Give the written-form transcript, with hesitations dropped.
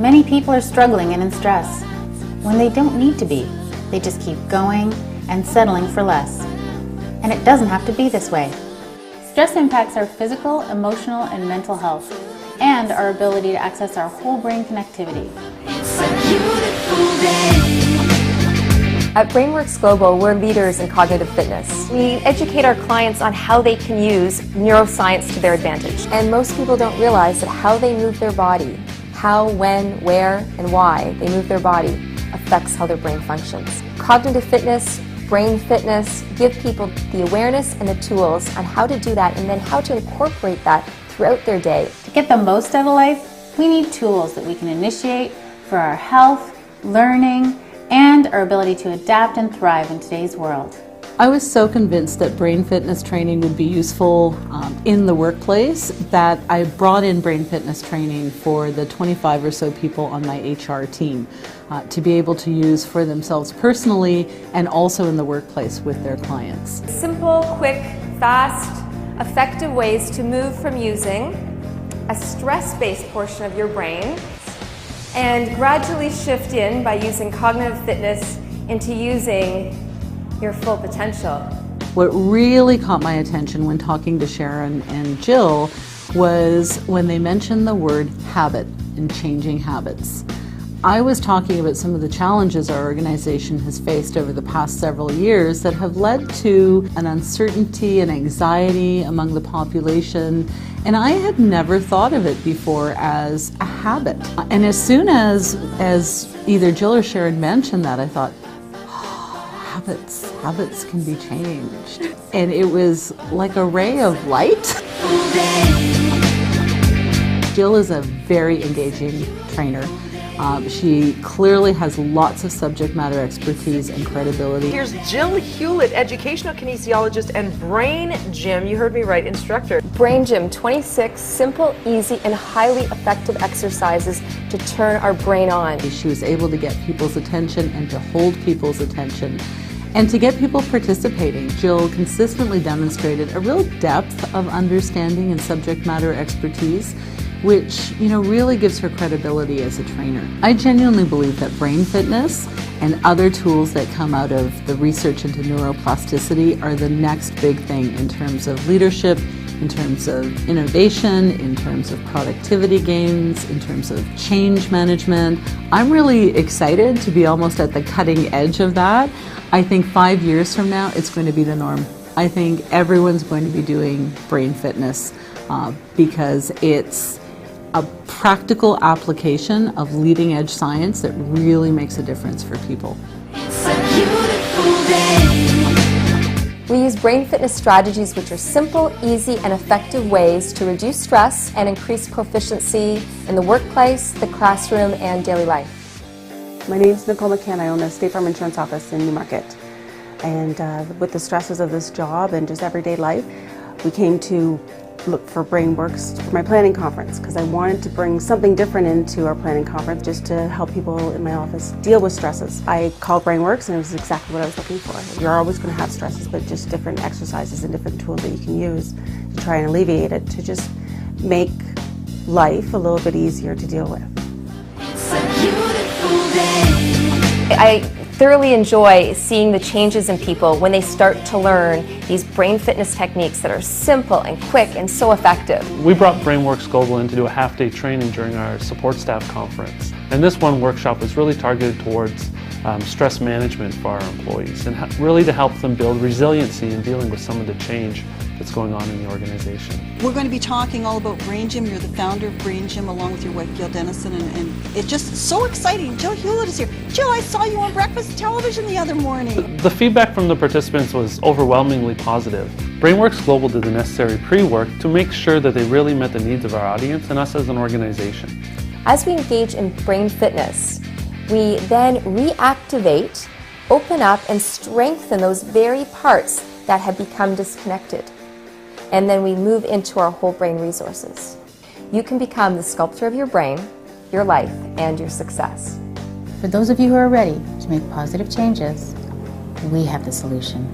Many people are struggling and in stress when they don't need to be. They just keep going and settling for less. And it doesn't have to be this way. Stress impacts our physical, emotional, and mental health, and our ability to access our whole brain connectivity. It's a beautiful day. At BrainWorks Global, we're leaders in cognitive fitness. We educate our clients on how they can use neuroscience to their advantage. And most people don't realize that how they move their body, how, when, where, and why they move their body affects how their brain functions. Cognitive fitness, brain fitness, give people the awareness and the tools on how to do that and then how to incorporate that throughout their day. To get the most out of life, we need tools that we can initiate for our health, learning, and our ability to adapt and thrive in today's world. I was so convinced that brain fitness training would be useful in the workplace that I brought in brain fitness training for the 25 or so people on my HR team to be able to use for themselves personally and also in the workplace with their clients. Simple, quick, fast, effective ways to move from using a stress-based portion of your brain and gradually shift in by using cognitive fitness into using your full potential. What really caught my attention when talking to Sharon and Jill was when they mentioned the word habit and changing habits. I was talking about some of the challenges our organization has faced over the past several years that have led to an uncertainty and anxiety among the population, and I had never thought of it before as a habit. And as soon as either Jill or Sharon mentioned that, I thought, habits can be changed. And it was like a ray of light. Jill is a very engaging trainer. She clearly has lots of subject matter expertise and credibility. Here's Jill Hewlett, educational kinesiologist and Brain Gym, you heard me right, instructor. Brain Gym, 26 simple, easy, and highly effective exercises to turn our brain on. She was able to get people's attention and to hold people's attention and to get people participating. Jill consistently demonstrated a real depth of understanding and subject matter expertise, which really gives her credibility as a trainer. I genuinely believe that brain fitness and other tools that come out of the research into neuroplasticity are the next big thing in terms of leadership, in terms of innovation, in terms of productivity gains, in terms of change management. I'm really excited to be almost at the cutting edge of that. I think 5 years from now, it's going to be the norm. I think everyone's going to be doing brain fitness because it's a practical application of leading edge science that really makes a difference for people. It's a beautiful day. We use brain fitness strategies which are simple, easy, and effective ways to reduce stress and increase proficiency in the workplace, the classroom, and daily life. My name is Nicole McCann. I own the State Farm Insurance office in Newmarket. And with the stresses of this job and just everyday life, we came to look for BrainWorks for my planning conference because I wanted to bring something different into our planning conference just to help people in my office deal with stresses. I called BrainWorks and it was exactly what I was looking for. You're always going to have stresses, but just different exercises and different tools that you can use to try and alleviate it, to just make life a little bit easier to deal with. It's a beautiful day. I thoroughly enjoy seeing the changes in people when they start to learn these brain fitness techniques that are simple and quick and so effective. We brought BrainWorks Global in to do a half-day training during our support staff conference. And this one workshop was really targeted towards stress management for our employees and really to help them build resiliency in dealing with some of the change that's going on in the organization. We're going to be talking all about Brain Gym. You're the founder of Brain Gym along with your wife Gail Dennison, and it's just so exciting. Jill Hewlett is here. Jill, I saw you on breakfast television the other morning. The feedback from the participants was overwhelmingly positive. BrainWorks Global did the necessary pre-work to make sure that they really met the needs of our audience and us as an organization. As we engage in brain fitness, we then reactivate, open up, and strengthen those very parts that have become disconnected. And then we move into our whole brain resources. You can become the sculptor of your brain, your life, and your success. For those of you who are ready to make positive changes, we have the solution.